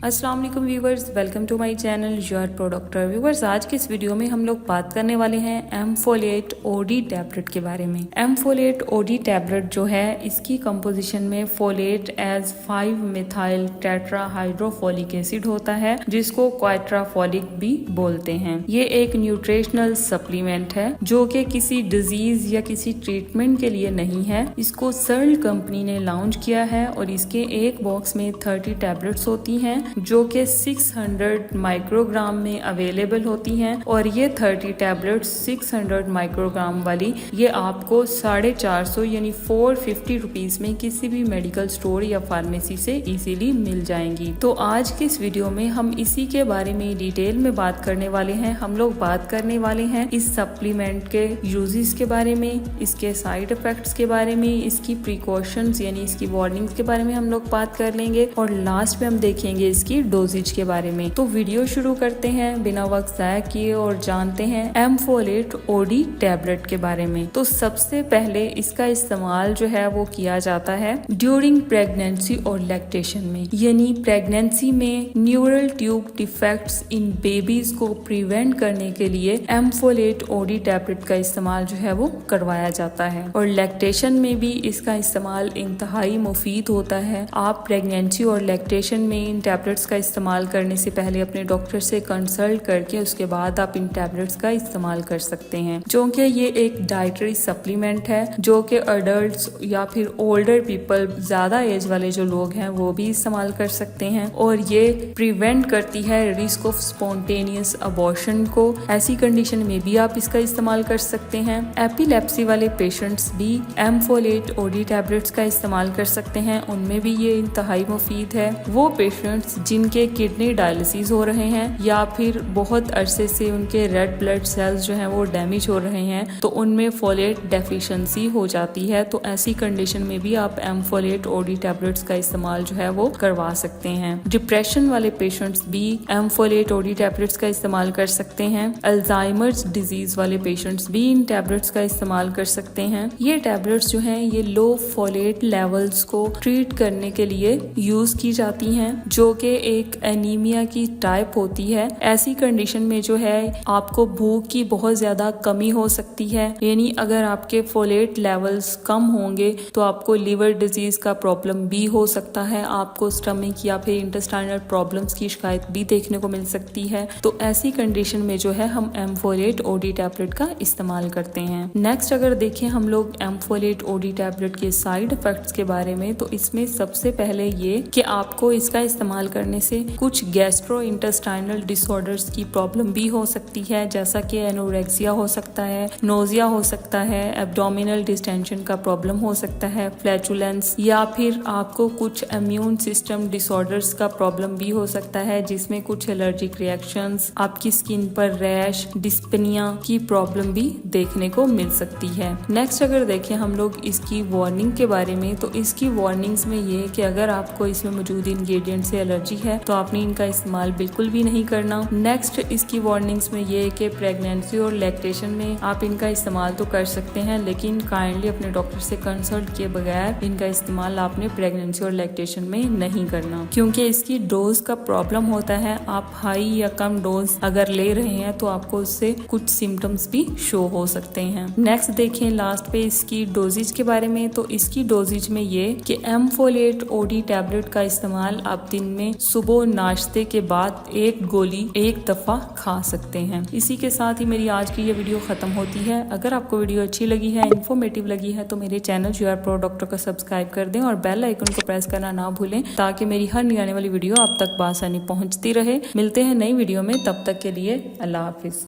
अस्सलाम वालेकुम viewers, welcome to my channel your pro doctor. Viewers, आज के इस वीडियो में हम लोग बात करने वाले हैं एम-फोलेट ओडी टैबलेट के बारे में। एम-फोलेट ओडी टैबलेट जो है, इसकी कंपोजिशन में फोलेट एज 5-मिथाइल टेट्राहाइड्रोफोलिक एसिड होता है, जिसको क्वाट्राफोलिक भी बोलते हैं। ये एक न्यूट्रिशनल सप्लीमेंट है जो कि किसी डिजीज या किसी ट्रीटमेंट के लिए नहीं है। इसको सर्ल कंपनी ने लॉन्च किया है और इसके एक बॉक्स में 30 टैबलेट्स होती हैं जो कि 600 माइक्रोग्राम में अवेलेबल होती हैं। और ये 30 टैबलेट्स 600 माइक्रोग्राम वाली ये आपको 450 यानी 450 रुपीज में किसी भी मेडिकल स्टोर या फार्मेसी से इजीली मिल जाएंगी। तो आज के इस वीडियो में हम इसी के बारे में डिटेल में बात करने वाले हैं। हम लोग बात करने वाले हैं इस सप्लीमेंट के यूजेस के बारे में, इसके साइड इफेक्ट्स के बारे में, इसकी प्रिकॉशंस यानी इसकी वार्निंग्स के बारे में हम लोग बात कर लेंगे और लास्ट में हम देखेंगे इसकी डोजेज के बारे में। तो वीडियो शुरू करते हैं बिना वक्त जाया किए और जानते हैं एम-फोलेट ओडी टैबलेट के बारे में। तो सबसे पहले इसका इस्तेमाल जो है वो किया जाता है ड्यूरिंग प्रेगनेंसी और लैक्टेशन में, यानी प्रेगनेंसी में neural tube defects in babies को प्रिवेंट करने के लिए एम-फोलेट ओडी टैबलेट का इस्तेमाल जो है वो करवाया जाता है। और लैक्टेशन में भी इसका इस्तेमाल इंतहाई मुफीद होता है। आप प्रेगनेंसी और लैक्टेशन में इन टैबलेट्स का इस्तेमाल करने से पहले अपने डॉक्टर से कंसल्ट करके उसके बाद आप इन टैबलेट्स का इस्तेमाल कर सकते हैं, क्योंकि ये एक डाइटरी सप्लीमेंट है जो कि अडल्ट्स या फिर ओल्डर पीपल, ज्यादा एज वाले जो लोग हैं वो भी इस्तेमाल कर सकते हैं। और ये प्रिवेंट करती है रिस्क ऑफ स्पॉन्टेनियस अबॉर्शन को। ऐसी कंडीशन में भी आप इसका इस्तेमाल कर सकते हैं। एपिलेप्सी वाले पेशेंट्स भी एम-फोलेट ओडी टैबलेट्स का इस्तेमाल कर सकते हैं, उनमें भी ये इंतहाई मुफीद है। वो पेशेंट्स जिनके किडनी डायलिसिस हो रहे हैं या फिर बहुत अरसे से उनके रेड ब्लड सेल्स जो हैं वो डैमेज हो रहे हैं, तो उनमें फोलेट डेफिशिएंसी हो जाती है। तो ऐसी कंडीशन में भी आप एम-फोलेट ओडी टैबलेट्स का इस्तेमाल जो है वो करवा सकते हैं। डिप्रेशन वाले पेशेंट्स भी एम-फोलेट ओडी टैबलेट्स का इस्तेमाल कर सकते हैं। अल्जाइमर्स डिजीज वाले पेशेंट्स भी इन टैबलेट्स का इस्तेमाल कर सकते हैं। ये टैबलेट्स जो हैं ये लो फोलेट लेवल्स को ट्रीट करने के लिए यूज की जाती हैं, जो कि एक एनीमिया की टाइप होती है। ऐसी कंडीशन में जो है आपको भूख की बहुत ज्यादा कमी हो सकती है, यानी अगर आपके फोलेट लेवल्स कम होंगे तो आपको लिवर डिजीज का प्रॉब्लम भी हो सकता है, आपको स्टमक या फिर इंटेस्टाइनल प्रॉब्लम्स की शिकायत भी देखने को मिल सकती है। तो ऐसी कंडीशन में जो है हम एम-फोलेट ओडी टैबलेट का इस्तेमाल करते हैं। नेक्स्ट अगर देखें हम लोग एम-फोलेट ओडी टैबलेट के साइड इफेक्ट्स के बारे में, तो इसमें सबसे पहले ये कि आपको इसका इस्तेमाल करने से कुछ गैस्ट्रो इंटेस्टाइनल डिसऑर्डर्स की प्रॉब्लम भी हो सकती है, जैसा कि एनोरेक्सिया हो सकता है, नोजिया हो सकता है, एब्डोमिनल डिस्टेंशन का प्रॉब्लम हो सकता है, फ्लैचुलेंस, या फिर आपको कुछ इम्यून सिस्टम डिसऑर्डर्स का प्रॉब्लम भी हो सकता है, जिसमें कुछ एलर्जिक रिएक्शंस, आपकी स्किन पर रैश, डिस्पनिया की प्रॉब्लम भी देखने को मिल सकती है। नेक्स्ट अगर देखें हम लोग इसकी वार्निंग के बारे में, तो इसकी वार्निंग्स में ये कि अगर आपको इसमें मौजूद इंग्रेडिएंट से एलर्जी है तो आपने इनका इस्तेमाल बिल्कुल भी नहीं करना। नेक्स्ट इसकी वार्निंग्स में ये कि प्रेगनेंसी और लैक्टेशन में आप इनका इस्तेमाल तो कर सकते हैं, लेकिन काइंडली अपने डॉक्टर से कंसल्ट किए बगैर इनका इस्तेमाल आपने प्रेगनेंसी और लैक्टेशन में नहीं करना, क्योंकि इसकी डोज का प्रॉब्लम होता है। आप हाई या कम डोज अगर ले रहे हैं तो आपको उससे कुछ सिम्टम्स भी शो हो सकते हैं। नेक्स्ट देखें लास्ट पे इसकी डोजेज के बारे में, तो इसकी डोजेज में ये कि एम-फोलेट ओडी टैबलेट का इस्तेमाल आप दिन में सुबह नाश्ते के बाद एक गोली एक दफा खा सकते हैं। इसी के साथ ही मेरी आज की ये वीडियो खत्म होती है। अगर आपको वीडियो अच्छी लगी है, इन्फॉर्मेटिव लगी है, तो मेरे चैनल योर प्रो डॉक्टर को सब्सक्राइब कर दें और बेल आइकन को प्रेस करना ना भूलें, ताकि मेरी हर नई आने वाली वीडियो आप तक बआसानी पहुंचती रहे। मिलते हैं नई वीडियो में, तब तक के लिए अल्लाह हाफिज।